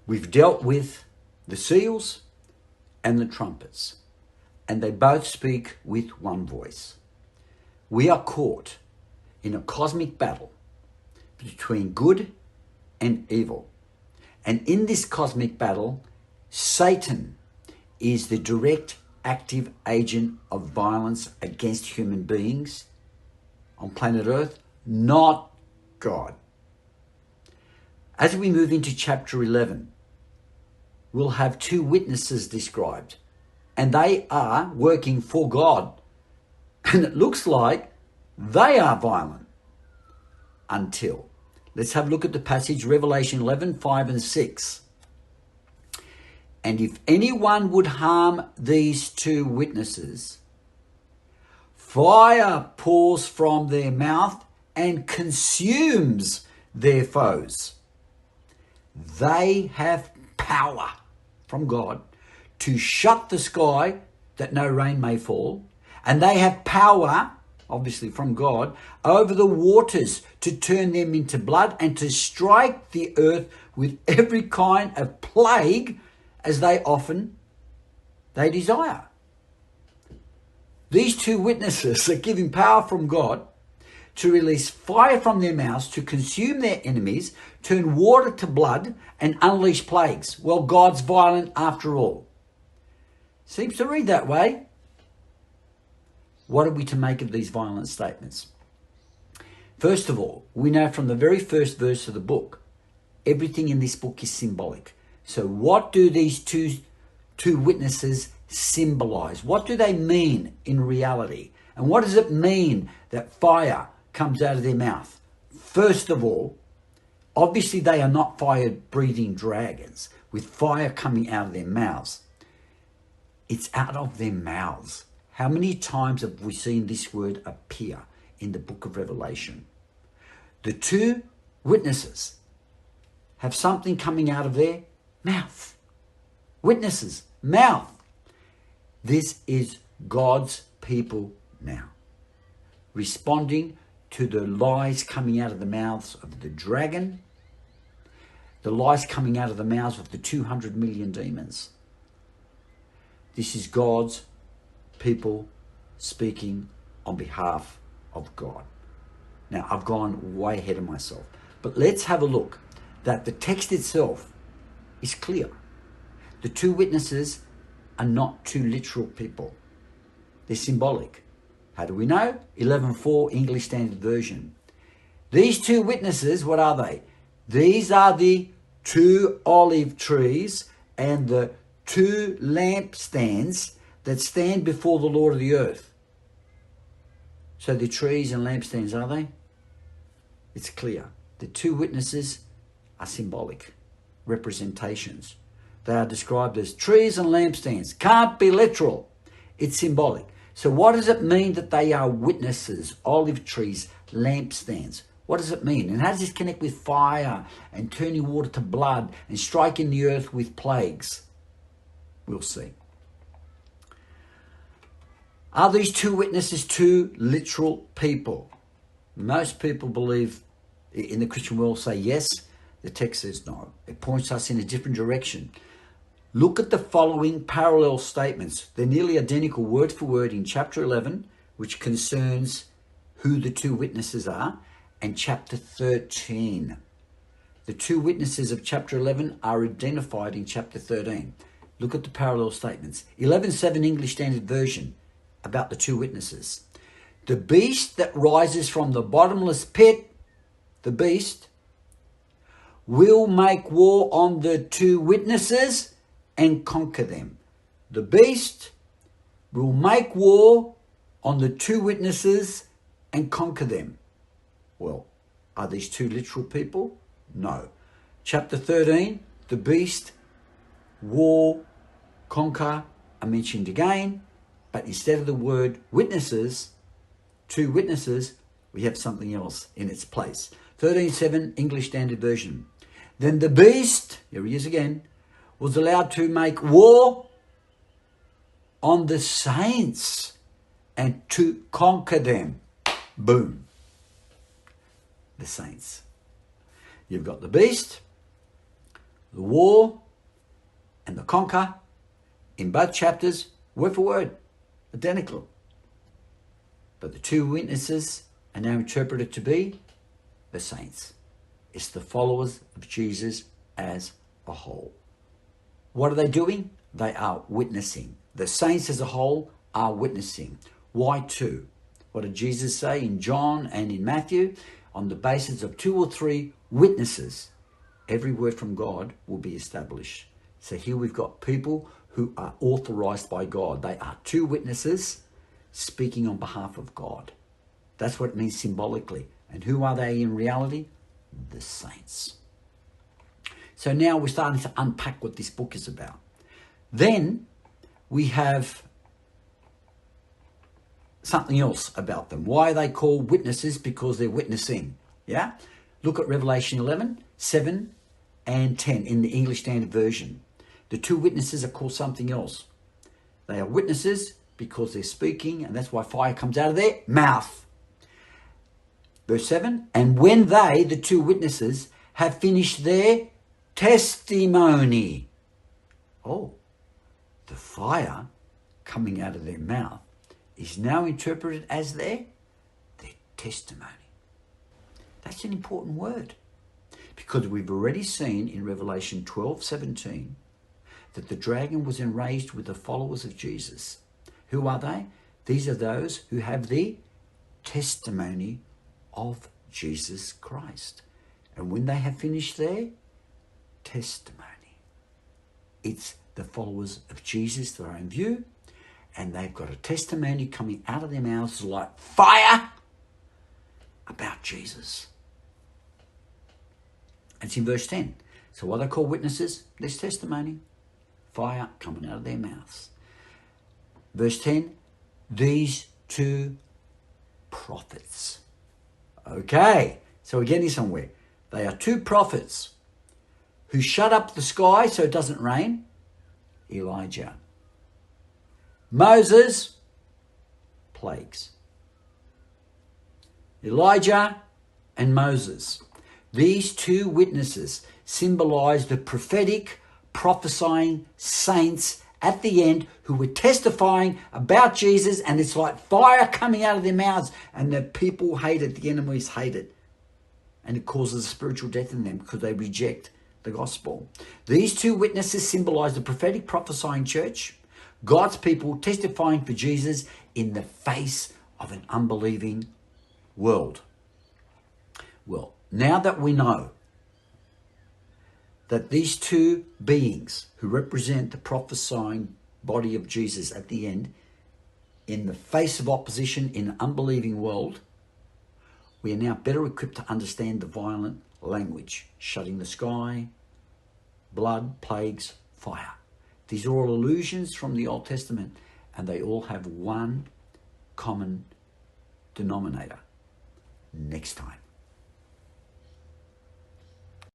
We've dealt with the seals and the trumpets, and they both speak with one voice. We are caught in a cosmic battle between good and evil. And in this cosmic battle, Satan is the direct active agent of violence against human beings on planet Earth, not God. As we move into chapter 11, we'll have two witnesses described, and they are working for God. And it looks like they are violent until. Let's have a look at the passage, Revelation 11, 5 and 6. And if anyone would harm these two witnesses, fire pours from their mouth and consumes their foes. They have power from God to shut the sky that no rain may fall. And they have power, obviously from God, over the waters to turn them into blood and to strike the earth with every kind of plague as they desire. These two witnesses are given power from God to release fire from their mouths, to consume their enemies, turn water to blood, and unleash plagues. Well, God's violent after all. Seems to read that way. What are we to make of these violent statements? First of all, we know from the very first verse of the book, everything in this book is symbolic. So what do these two witnesses symbolize? What do they mean in reality? And what does it mean that fire comes out of their mouth? First of all, obviously they are not fire-breathing dragons with fire coming out of their mouths. It's out of their mouths. How many times have we seen this word appear in the book of Revelation? The two witnesses have something coming out of their mouth. Witnesses, mouth. This is God's people now, responding to the lies coming out of the mouths of the dragon, the lies coming out of the mouths of the 200 million demons. This is God's people speaking on behalf of God. Now, I've gone way ahead of myself, but let's have a look that the text itself is clear. The two witnesses are not two literal people. They're symbolic. How do we know? 11:4 English Standard Version. These two witnesses, what are they? These are the two olive trees and the two lampstands that stand before the Lord of the earth. So the trees and lampstands, are they? It's clear. The two witnesses are symbolic representations. They are described as trees and lampstands. Can't be literal. It's symbolic. So what does it mean that they are witnesses, olive trees, lampstands? What does it mean? And how does this connect with fire and turning water to blood and striking the earth with plagues? We'll see. Are these two witnesses two literal people? Most people believe in the Christian world say yes. The text says no. It points us in a different direction. Look at the following parallel statements. They're nearly identical word for word in chapter 11, which concerns who the two witnesses are, and chapter 13. The two witnesses of chapter 11 are identified in chapter 13. Look at the parallel statements. 11:7 English Standard Version about the two witnesses. The beast that rises from the bottomless pit, the beast, will make war on the two witnesses and conquer them. The beast will make war on the two witnesses and conquer them. Well, are these two literal people? No. Chapter 13, the beast, war, conquer are mentioned again, but instead of the word witnesses, two witnesses, we have something else in its place. 13:7 English Standard Version. Then the beast, here he is again, was allowed to make war on the saints and to conquer them. Boom. The saints. You've got the beast, The war and the conquer in both chapters, word for word, identical. But the two witnesses are now interpreted to be the saints. It's the followers of Jesus as a whole. What are they doing? They are witnessing. The saints as a whole are witnessing. Why two? What did Jesus say in John and in Matthew? On the basis of 2 or 3 witnesses, every word from God will be established. So here we've got people who are authorized by God. They are 2 witnesses speaking on behalf of God. That's what it means symbolically. And who are they in reality? The saints. So now we're starting to unpack what this book is about. Then we have something else about them. Why are they called witnesses? Because they're witnessing. Yeah? Look at Revelation 11, 7 and 10 in the English Standard Version. The 2 witnesses are called something else. They are witnesses because they're speaking, and that's why fire comes out of their mouth. Verse 7, and when they, the 2 witnesses, have finished their testimony. Oh, the fire coming out of their mouth is now interpreted as their testimony. That's an important word, because we've already seen in Revelation 12:17 that the dragon was enraged with the followers of Jesus. Who are they? These are those who have the testimony of Jesus Christ. And when they have finished their testimony, it's the followers of Jesus that are in view, and they've got a testimony coming out of their mouths like fire about Jesus. It's in verse 10. So what they call witnesses, there's testimony, fire coming out of their mouths. Verse 10, these 2 prophets. Okay, so we're getting somewhere. They are 2 prophets who shut up the sky so it doesn't rain. Elijah. Moses, plagues. Elijah and Moses. These 2 witnesses symbolize the prophetic, prophesying saints at the end who were testifying about Jesus, and it's like fire coming out of their mouths, and the people hate it, the enemies hate it. And it causes spiritual death in them because they reject the gospel. These 2 witnesses symbolize the prophetic prophesying church, God's people testifying for Jesus in the face of an unbelieving world. Well, now that we know that these 2 beings who represent the prophesying body of Jesus at the end, in the face of opposition in an unbelieving world, we are now better equipped to understand the violent language, shutting the sky, blood, plagues, fire. These are all allusions from the Old Testament, and they all have one common denominator. Next time.